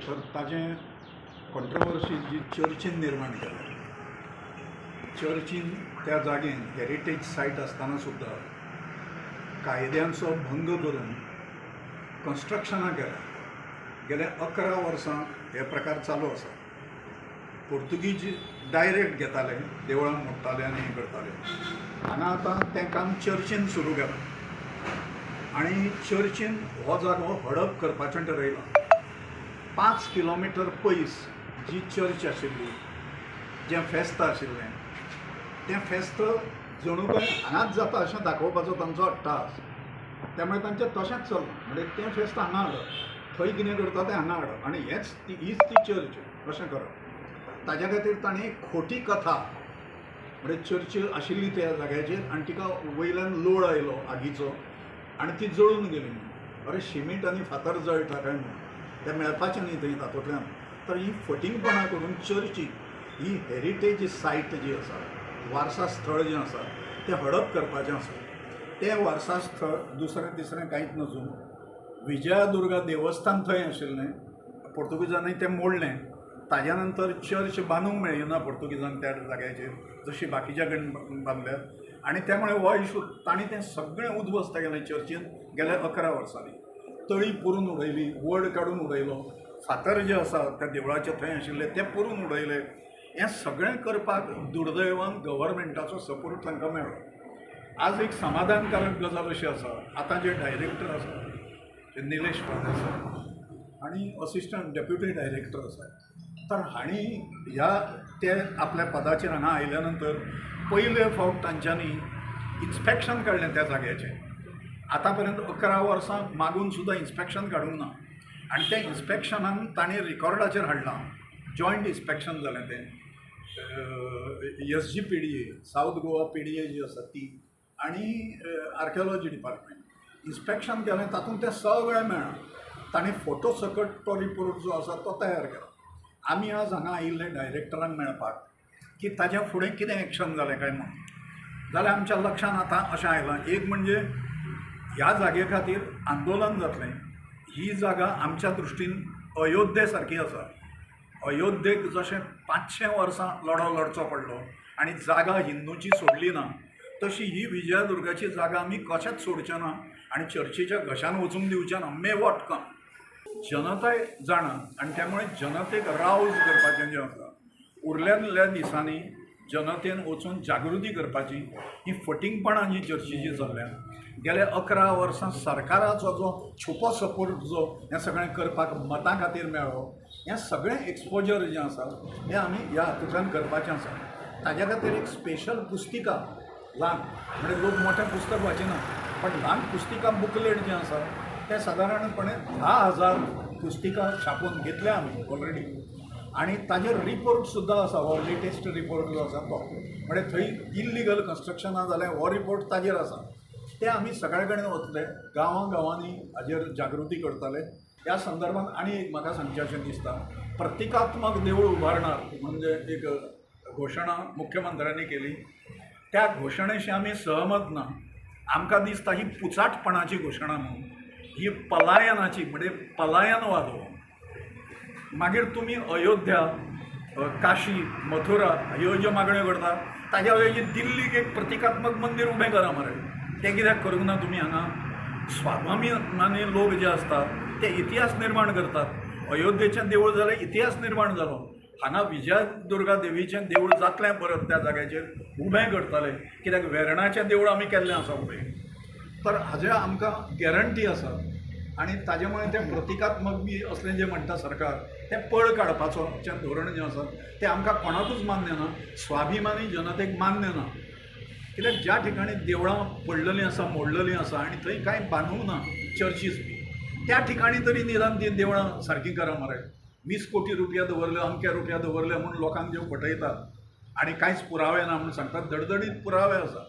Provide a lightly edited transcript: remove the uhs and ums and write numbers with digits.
तर ताजें कॉन्ट्रवर्सी जी चर्चीन निर्माण केल्या. चर्चीन त्या जागेन हेरिटेज सायट आसतना सुद्दां कायद्यांचो भंग करून कन्स्ट्रक्शनां केल्या. गेल्या 11 वर्सां हे प्रकार चालू आसा. पोर्तुगीज डायरेक्ट घेताले, देवळां मोडटाले आनी हें करताले. हांगा आतां तें काम चर्चीन सुरू केलां आनी चर्चीन हो जागो हडप करपाचें ठरयलां. 5 किलोमिटर पयस जी चर्च आशिल्ली, जें फेस्त आशिल्लें, तें फेस्त जणू काय हांगाच जाता अशें दाखोवपाचो तांचो अट्टास. त्यामुळे तांचें तशेंच चल्लां. म्हणजे तें फेस्त हांगा हाडप, थंय कितें करता तें हांगा हाडप आनी हीच ती चर्च अशें करप. ताज्या खातीर ताणें खोटी कथा, म्हणजे चर्च आशिल्ली त्या जाग्याचेर आनी तिका वयल्यान लोड आयलो आगीचो आनी ती जळून गेली. अरे शिमीट आनी फातर जळटा काय म्हणून तें मेळपाचें न्ही थंय तातूंतल्यान. तर ही फटिंगपणां करून चर्ची ही हेरिटेज सायट जी आसा, वारसा स्थळ जें आसा तें हडप करपाचें आसा. तें वारसा स्थळ दुसरें तिसरें कांयच नसून विजयादुर्गा देवस्थान थंय आशिल्लें. पोर्तुगीजांनी तें मोडलें. ताज्या नंतर चर्च बांदूंक मेळ्ळी ना पोर्तुगीजांक त्या जाग्याचेर, जशी बाकीच्या कडेन बांदल्यात. आनी त्यामुळे हो इशू तांणी तें सगळें उद्ध्वस्त केलें चर्चीन गेल्या 11 वर्सांनी. तळी पुरून उडयली, वड काडून उडयलो, फातर जे आसा त्या देवळाचे थंय आशिल्ले ते पुरून उडयले. हें सगळें करपाक दुर्दैवान गव्हर्मेंटाचो सपोर्ट तांकां मेळ्ळो. आज एक समाधानकारक गजाल अशी आसा, आतां जे डायरेक्टर आसा ते निलेश पाल आसा आनी असिस्टंट डेप्युटी डायरेक्टर आसा. तर हांणी ते आपल्या पदाचेर हांगा आयल्या नंतर पयले फावट तांच्यांनी इन्स्पेक्शन काडलें त्या जाग्याचें. आतां पर्यंत 11 वर्सां मागून सुद्दां इन्स्पेक्शन काडूंक ना. आनी त्या इन्स्पेक्शनान ताणें रिकॉर्डाचेर हाडलां. जॉयंट इन्स्पेक्शन जालें तें SGPDA, सावथ गोवा PDA जी आसा ती, आनी आर्किओलॉजी डिपार्टमेंट इन्स्पेक्शन केलें. तातूंत तें सगळें मेळ्ळां. ताणें फोटो सकट तो रिपोर्ट जो आसा तो तयार केला. आमी आज हांगा आयिल्ले डायरेक्टरांक मेळपाक की ताज्या फुडें कितें एक्शन जालें काय म्हणून. जाल्यार आमच्या लक्षांत आतां अशें आयलां, एक म्हणजे ह्या जागे खातीर आंदोलन जातलें. ही जागा आमच्या दृश्टीन अयोध्ये सारकी आसा. अयोध्येक जशें 500 वर्सां लढो लडचो पडलो आनी जागा हिंदूची सोडली ना, तशी ही विजयादुर्गाची जागा आमी कशेंच सोडचें ना आनी चर्चीच्या घशान वचूंक दिवचें ना. मे वॉट कम. जनताय जाणा आनी त्यामुळे जनतेक रावज करपाचें जें आसा, उरल्या दिसांनी जनतेन वचून जागृती करपाची. ही फटिंगपणां जी चर्चीची जाल्ल्या गेल्या 11 वर्सां सरकाराचो जो छुपो सपोर्ट जो हें सगळें करपाक मतां खातीर मेळ्ळो, हें सगळें एक्सपोजर जें आसा हें आमी ह्या हातूंतल्यान करपाचें आसा. ताज्या खातीर एक स्पेशल पुस्तिका ल्हान, म्हणजे लोक मोठें पुस्तक वाचिना, पण ल्हान पुस्तिका बुकलेट जें आसा तें सादारणपणे 10,000 पुस्तिका छापून घेतल्या आमी ऑलरेडी. आनी ताजेर रिपोर्ट सुद्दां आसा. हो लेटेस्ट रिपोर्ट जो आसा तो, म्हणजे थंय इल्लिगल कन्स्ट्रक्शनां जाल्यार हो रिपोर्ट ताजेर आसा. ते आमी सगळे कडेन वतले, गांवांनी हाजेर जागृती करतले. ह्या संदर्भात आनी एक म्हाका सांगचें अशें दिसता, प्रतिकात्मक देवूळ उबारणार म्हणजे एक घोशणा मुख्यमंत्र्यांनी केली. त्या घोशणेशी आमी सहमत ना. आमकां दिसता ही पुचाटपणाची घोशणा म्हणून, ही पलायनाची, म्हणजे पलायनवाद हो. मागीर तुमी अयोध्या, काशी, मथुरा ह्यो ज्यो मागण्यो करता, ताज्या वेळी दिल्लीक एक प्रतिकात्मक मंदिर उबें करा मरे. तें कित्याक करूंक ना तुमी हांगा? स्वाभिमानी लोक जे असतात ते इतिहास निर्माण करतात. अयोध्येचें देवूळ जाल्यार इतिहास निर्माण जालो. हांगा विजयादुर्गा देवीचें देवूळ जातलें परत त्या जाग्याचेर उबें करतले, कित्याक वेर्णाचें देवूळ आमी केल्लें आसा उबें. तर हाजें आमकां गॅरंटी आसा. आनी ताजे मुळे तें प्रतिकात्मक बी असलें जें म्हणटा सरकार, तें पळ काडपाचों धोरण जें आसा तें आमकां कोणाकूच मान्य ना. स्वाभिमानी जनतेक मान्य ना. कित्याक ज्या ठिकाणी देवळां पडलेलीं आसा, मोडलेलीं आसा आनी थंय कांय बांदूंक ना चर्चीस बी, त्या ठिकाणी तरी निदान ती देवळां सारकीं करा मरे. 20 कोटी रुपया दवरले, अमके रुपया दवरले म्हणून लोकांक जेव फटयतात आनी कांयच पुरावे ना म्हणून सांगतात. धडधडीत पुरावे आसा.